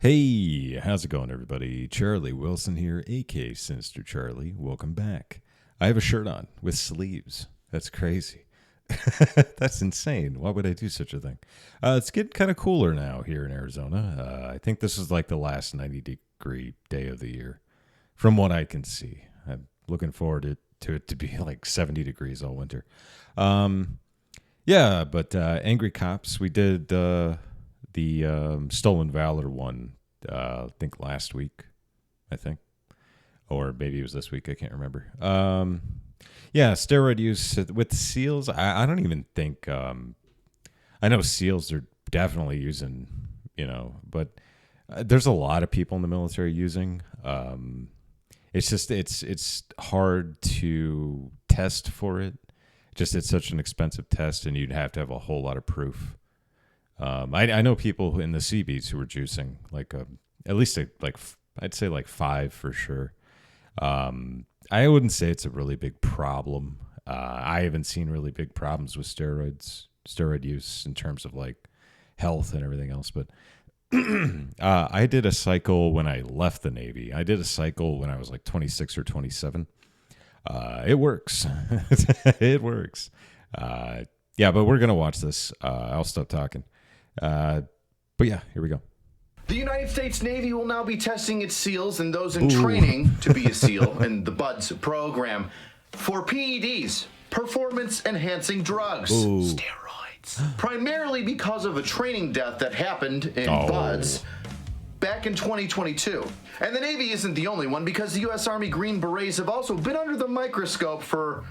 Hey, how's it going, everybody? Charlie Wilson here, aka Sinister Charlie. Welcome back. I have a shirt on with sleeves. That's crazy. That's insane. Why would I do such a thing? It's getting kind of cooler now here in Arizona. I think this is like the last 90-degree day of the year, from what I can see. I'm looking forward to it to be like 70 degrees all winter. Yeah, but Angry Cops, we did the Stolen Valor one, I think last week, or maybe it was this week. I can't remember. Yeah, steroid use with SEALs. I don't even think, I know SEALs are definitely using, but there's a lot of people in the military using. It's just, it's hard to test for it. It's such an expensive test, and you'd have to have a whole lot of proof. I know people in the CBs who were juicing at least I'd say like 5 for sure. I wouldn't say it's a really big problem. I haven't seen really big problems with steroid use in terms of like health and everything else. But I did a cycle when I left the Navy. I did a cycle when I was like 26 or 27. It works. It works. Yeah, but we're gonna watch this. I'll stop talking. But yeah, here we go. The United States Navy will now be testing its SEALs and those in training to be a SEAL in the BUDS program for PEDs, performance-enhancing drugs, steroids, primarily because of a training death that happened in BUDS back in 2022. And the Navy isn't the only one, because the U.S. Army Green Berets have also been under the microscope for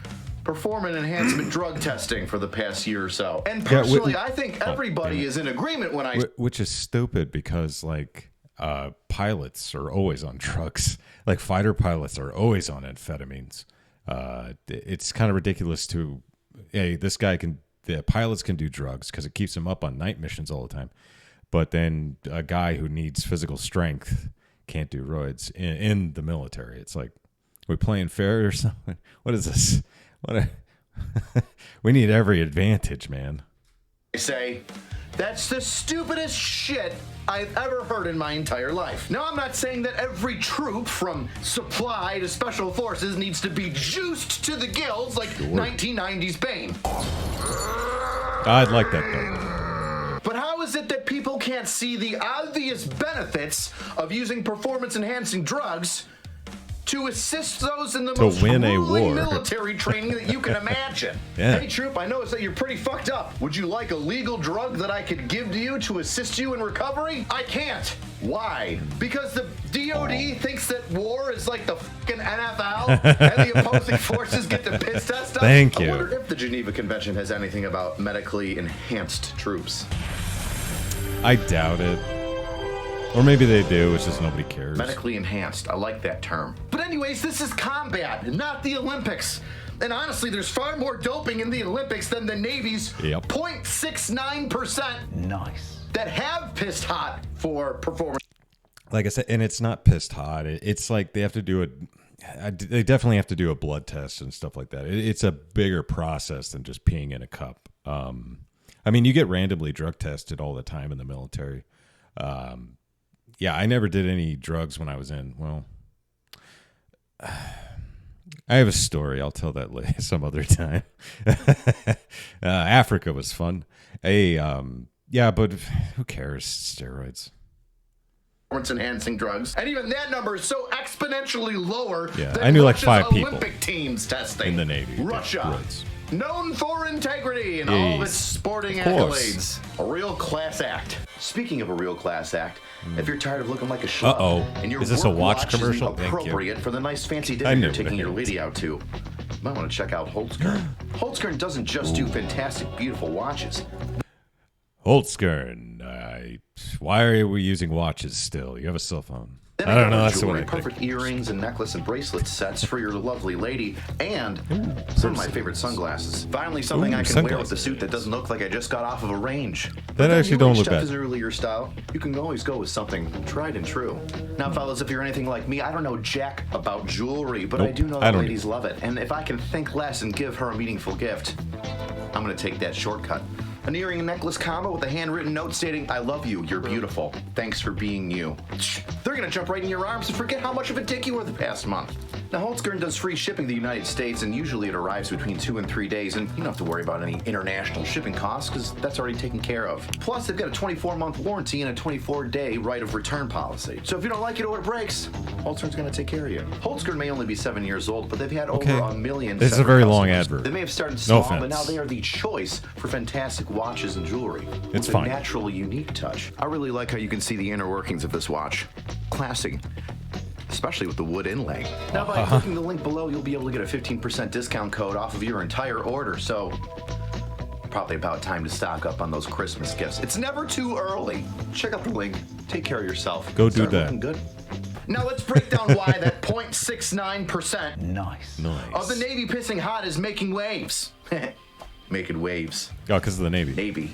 performance enhancement drug testing for the past year or so. And personally, I think everybody is in agreement when Which is stupid, because pilots are always on drugs. Like fighter pilots are always on amphetamines. It's kind of ridiculous the pilots can do drugs because it keeps them up on night missions all the time. But then a guy who needs physical strength can't do roids in the military. It's like, we playing fair or something? What is this? We need every advantage, man. I say, that's the stupidest shit I've ever heard in my entire life. Now, I'm not saying that every troop from supply to special forces needs to be juiced to the gills like 1990s Bane. I'd like that though. But how is it that people can't see the obvious benefits of using performance-enhancing drugs to assist those in the most grueling military training that you can imagine? Yeah. Hey, troop, I noticed that you're pretty fucked up. Would you like a legal drug that I could give to you to assist you in recovery? I can't. Why? Because the DOD thinks that war is like the fucking NFL and the opposing forces get to piss test us? Thank you. I wonder if the Geneva Convention has anything about medically enhanced troops. I doubt it. Or maybe they do, it's just nobody cares. Medically enhanced. I like that term. But anyways, this is combat, not the Olympics. And honestly, there's far more doping in the Olympics than the Navy's 0.69% nice that have pissed hot for performance. Like I said, and it's not pissed hot. It's like they have to do they definitely have to do a blood test and stuff like that. It's a bigger process than just peeing in a cup. I mean, you get randomly drug tested all the time in the military. Yeah, I never did any drugs when I was in. Well, I have a story. I'll tell that later, some other time. Africa was fun. Yeah, but who cares? Steroids. Enhancing drugs, and even that number is so exponentially lower than I knew Russia's like 5 Olympic people teams testing in the Navy. Russia, known for integrity and all of its sporting accolades. A real class act. Speaking of a real class act, if you're tired of looking like a schlub, and your is this a watch commercial? Isn't appropriate for the nice fancy dinner you're taking your lady out to, you might want to check out Holtzkern. Holtzkern doesn't just do fantastic, beautiful watches. Holtzkern, why are we using watches still? You have a cell phone. I don't know. That's what I perfect think. Earrings and necklace and bracelet sets for your lovely lady, and some of my favorite sunglasses. Finally, something I can wear with a suit that doesn't look like I just got off of a range. That actually don't look bad. Isn't really your style. You can always go with something tried and true. Now, fellas, if you're anything like me, I don't know jack about jewelry, but I do know that ladies love it. And if I can think less and give her a meaningful gift, I'm going to take that shortcut. An earring and necklace combo with a handwritten note stating, "I love you, you're beautiful. Thanks for being you." They're gonna jump right in your arms and forget how much of a dick you were the past month. Now, Holtzgren does free shipping to the United States, and usually it arrives between 2 and 3 days, and you don't have to worry about any international shipping costs because that's already taken care of. Plus, they've got a 24-month warranty and a 24-day right of return policy. So if you don't like it or it breaks, Holtzgren's gonna take care of you. Holtzgren may only be 7 years old, but they've had over a million. This is a very long advert. They may have started small, but now they are the choice for fantastic watches and jewelry. It's with fine. A natural, unique touch. I really like how you can see the inner workings of this watch. Classy. Especially with the wood inlay. Now, by clicking the link below, you'll be able to get a 15% discount code off of your entire order. So, probably about time to stock up on those Christmas gifts. It's never too early. Check out the link. Take care of yourself. Go do Start that. Looking good. Now let's break down why that 0.69% Nice. of the Navy pissing hot is making waves. Making waves. Oh, because of the Navy. Navy.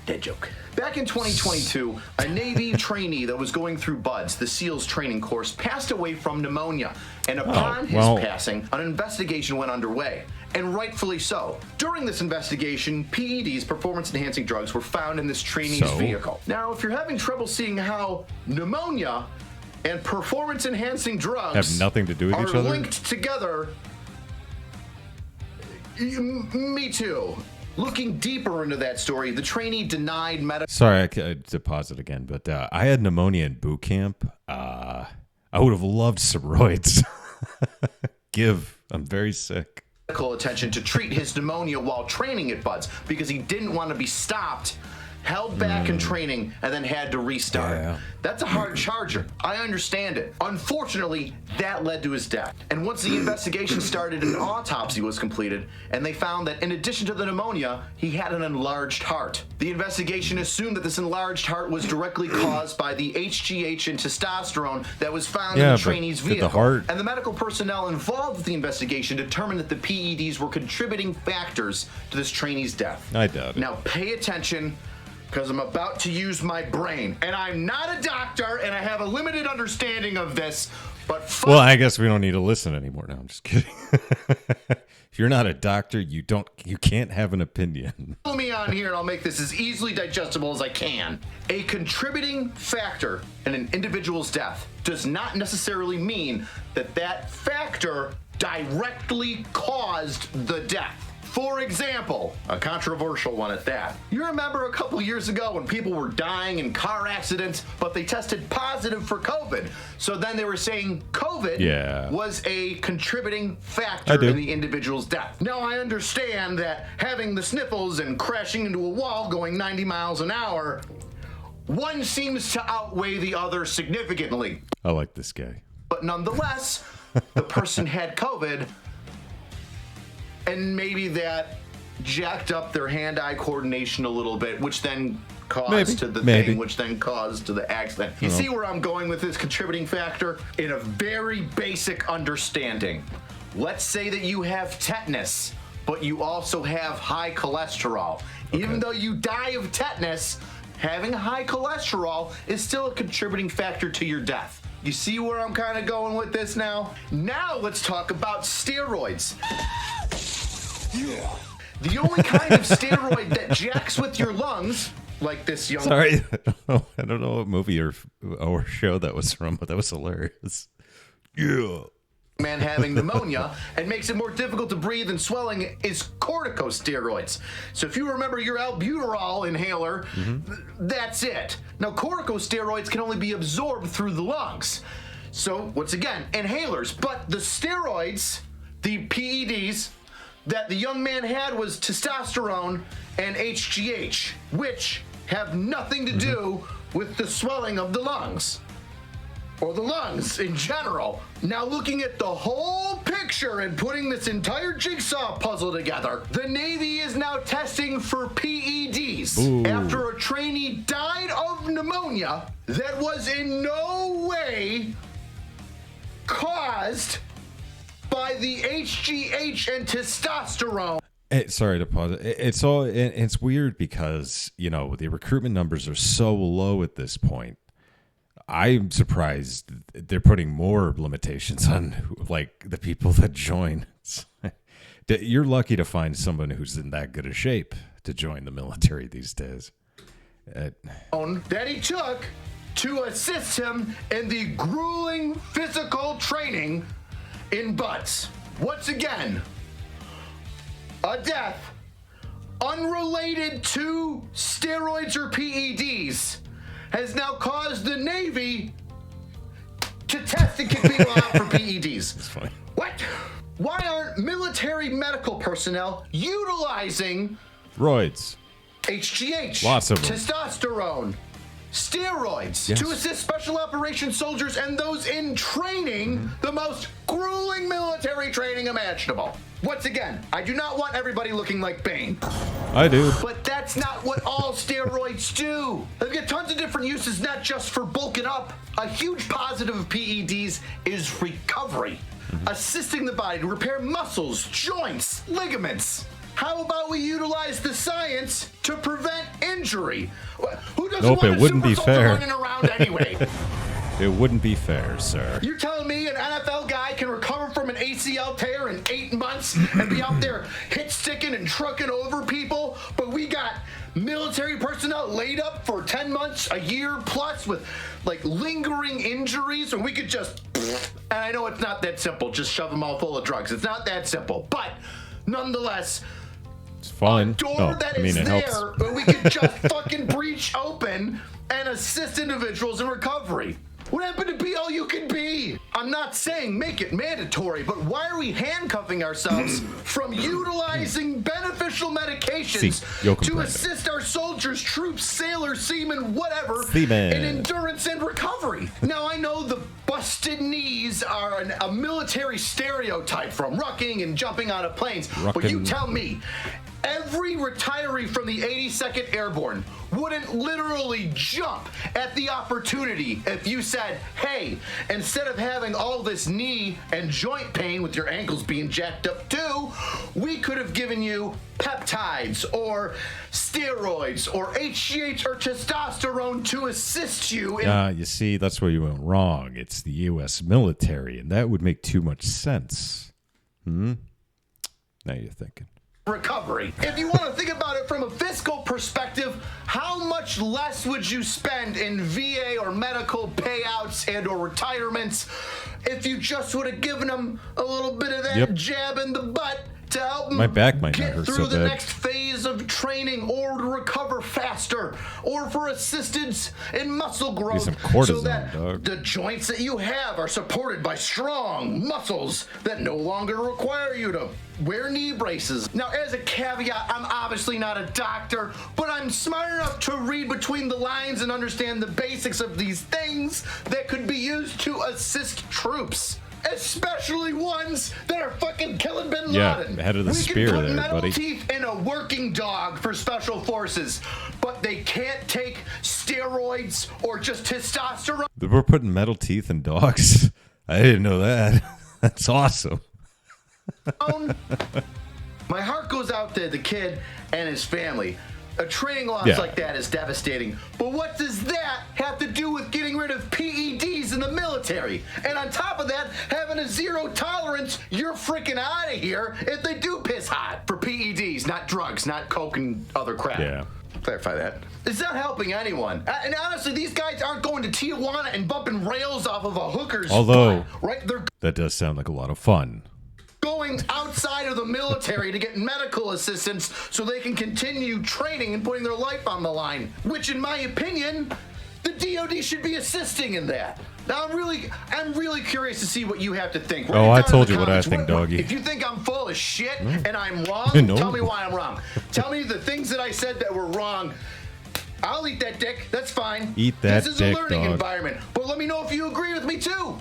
Dead joke. Back in 2022, a Navy trainee that was going through BUDS, the SEALs training course, passed away from pneumonia. And upon his passing, an investigation went underway. And rightfully so. During this investigation, PEDs, performance-enhancing drugs, were found in this trainee's vehicle. Now, if you're having trouble seeing how pneumonia and performance-enhancing drugs have nothing to do with each other, linked together, me too. Looking deeper into that story, the trainee denied medical. Sorry, I to pause it again, but I had pneumonia in boot camp. I would have loved steroids. I'm very sick. Attention to treat his pneumonia while training at BUDS because he didn't want to be stopped, held back in training, and then had to restart. Yeah. That's a hard charger. I understand it. Unfortunately, that led to his death. And once the investigation started, an autopsy was completed, and they found that in addition to the pneumonia, he had an enlarged heart. The investigation assumed that this enlarged heart was directly caused by the HGH and testosterone that was found in the trainee's vehicle. And the medical personnel involved with the investigation determined that the PEDs were contributing factors to this trainee's death. I doubt it. Now pay attention, because I'm about to use my brain. And I'm not a doctor, and I have a limited understanding of this, but well, I guess we don't need to listen anymore now. I'm just kidding. If you're not a doctor, you can't have an opinion. Follow me on here, and I'll make this as easily digestible as I can. A contributing factor in an individual's death does not necessarily mean that that factor directly caused the death. For example, a controversial one at that. You remember a couple years ago when people were dying in car accidents, but they tested positive for COVID. So then they were saying COVID was a contributing factor in the individual's death. Now I understand that having the sniffles and crashing into a wall going 90 miles an hour, one seems to outweigh the other significantly. I like this guy. But nonetheless, the person had COVID, and maybe that jacked up their hand-eye coordination a little bit, which then caused to the thing, which then caused to the accident. You see where I'm going with this contributing factor? In a very basic understanding. Let's say that you have tetanus, but you also have high cholesterol. Even though you die of tetanus, having high cholesterol is still a contributing factor to your death. You see where I'm kind of going with this now? Now let's talk about steroids. The only kind of steroid that jacks with your lungs, like this young... Sorry, I don't know what movie or show that was from, but that was hilarious. Man having pneumonia and makes it more difficult to breathe and swelling is corticosteroids. So if you remember your albuterol inhaler, that's it. Now corticosteroids can only be absorbed through the lungs. So once again, inhalers. But the steroids, the PEDs, that the young man had was testosterone and HGH, which have nothing to do with the swelling of the lungs. Or the lungs in general. Now looking at the whole picture and putting this entire jigsaw puzzle together, the Navy is now testing for PEDs after a trainee died of pneumonia that was in no way caused by the HGH and testosterone. Sorry to pause. It's weird because, the recruitment numbers are so low at this point. I'm surprised they're putting more limitations on the people that join. You're lucky to find someone who's in that good a shape to join the military these days. That he took to assist him in the grueling physical training in butts. Once again, a death unrelated to steroids or PEDs has now caused the Navy to test and kick people out for PEDs. That's funny. What? Why aren't military medical personnel utilizing Roids. HGH, Lots of them. testosterone, steroids to assist special operations soldiers and those in training, the most grueling military training imaginable? Once again, I do not want everybody looking like Bane. I do. But that's not what all steroids do. They've got tons of different uses, not just for bulking up. A huge positive of PEDs is recovery, assisting the body to repair muscles, joints, ligaments. How about we utilize the science to prevent injury? Who doesn't Nope, want it a wouldn't super be soldier fair. running around anyway? It wouldn't be fair, sir. You're telling me an NFL guy can recover from an ACL tear in 8 months and be out there hit sticking and trucking over people, but we got military personnel laid up for 10 months, a year plus with like lingering injuries, and we could just, and I know it's not that simple, just shove them all full of drugs. It's not that simple, but nonetheless, It's fine. a door No, that I mean, is it there, helps. but we could just fucking breach open and assist individuals in recovery. What happened to be all you can be? I'm not saying make it mandatory, but why are we handcuffing ourselves from utilizing beneficial medications yo to comprendo. assist our soldiers, troops, sailors, seamen, whatever, Seamen. in endurance and recovery? Now, I know the busted knees are a military stereotype from rucking and jumping out of planes, but you Rucking. tell me, every retiree from the 82nd Airborne wouldn't literally jump at the opportunity if you said, hey, instead of having all this knee and joint pain with your ankles being jacked up too, we could have given you peptides or steroids or HGH or testosterone to assist you in You see, that's where you went wrong. It's the U.S. military, and that would make too much sense. Now you're thinking. recovery. If you want to think about it from a fiscal perspective, how much less would you spend in VA or medical payouts and or retirements if you just would have given them a little bit of that jab in the butt to help them My back might not get hurt through so the bad. next phase of training or to recover faster or for assistance in muscle growth some so cortisone, that dog. the joints that you have are supported by strong muscles that no longer require you to wear knee braces. Now, as a caveat, I'm obviously not a doctor, but I'm smart enough to read between the lines and understand the basics of these things that could be used to assist troops. Especially ones that are fucking killing Bin Laden. Head of the we spear can put there, metal buddy. teeth in a working dog for special forces, but they can't take steroids or just testosterone. We're putting metal teeth in dogs? I didn't know that. That's awesome. My heart goes out to the kid and his family. A training loss Yeah. like that is devastating. But what does that have to do with getting rid of PEDs in the military? And on top of that, having a zero tolerance, you're freaking out of here if they do piss hot for PEDs, not drugs, not coke and other crap. Yeah. Clarify that. It's not helping anyone. And honestly, these guys aren't going to Tijuana and bumping rails off of a hooker's Although- butt, right? They're That does sound like a lot of fun. going outside of the military to get medical assistance so they can continue training and putting their life on the line, which in my opinion, the DoD should be assisting in that. Now I'm really curious to see what you have to think. Write it Oh, I down in told the you what I comments. think, doggy. If you think I'm full of shit and I'm wrong, No. tell me why I'm wrong. Tell me the things that I said that were wrong. I'll eat that dick. That's fine. Eat that This is dick, a learning dog. environment. But let me know if you agree with me too.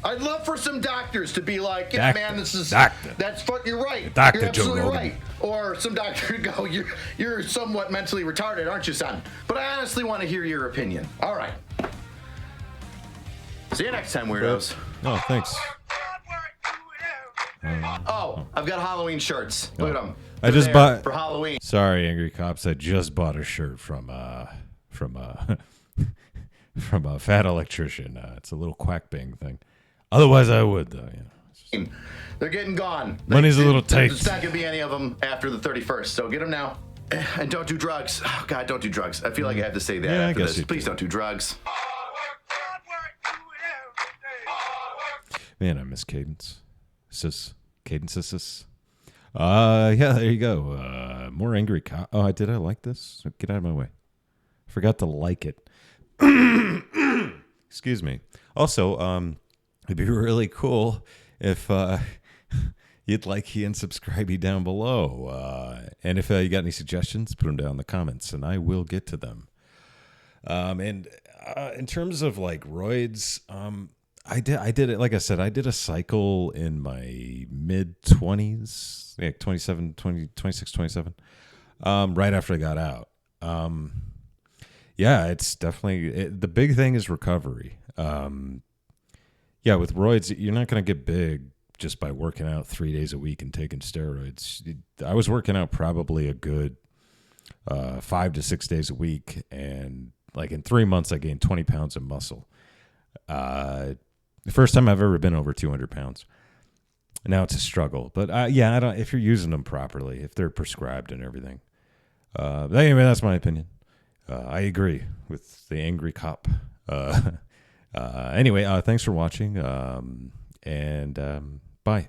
I'd love for some doctors to be like, yeah, Doctor. man, this is Doctor. that's fuck. You're right. Doctor You're Joe absolutely Rogan. right. Or some doctor would go, you're somewhat mentally retarded, aren't you, son? But I honestly want to hear your opinion. All right. See you next time, weirdos. Oh, thanks. Oh, I've got Halloween shirts. Look at them. I just bought for Halloween. Sorry, Angry Cops. I just bought a shirt from from a fat electrician. It's a little quack bang thing. Otherwise, I would though. You know. They're getting gone. Money's a little tight. There's not gonna be any of them after the 31st. So get them now. And don't do drugs. Oh, God, don't do drugs. I feel like I have to say that Yeah, I after guess this. Please don't do drugs. Man, I miss Cadence. Cadences. Yeah, there you go. More angry cop. Oh, did I like this? Get out of my way. Forgot to like it. Excuse me. Also, it'd be really cool if you'd like and subscribe down below. And if you got any suggestions, put them down in the comments, and I will get to them. And in terms of like roids, I did it. Like I said, I did a cycle in my mid 20s, like 26, 27, right after I got out. Yeah, it's definitely, the big thing is recovery. Yeah, with roids, you're not going to get big just by working out 3 days a week and taking steroids. I was working out probably a good 5 to 6 days a week, and like in 3 months, I gained 20 pounds of muscle. The first time I've ever been over 200 pounds. Now it's a struggle, but yeah, I don't. If you're using them properly, if they're prescribed and everything. Anyway, that's my opinion. I agree with the angry cop. Anyway, thanks for watching, and bye.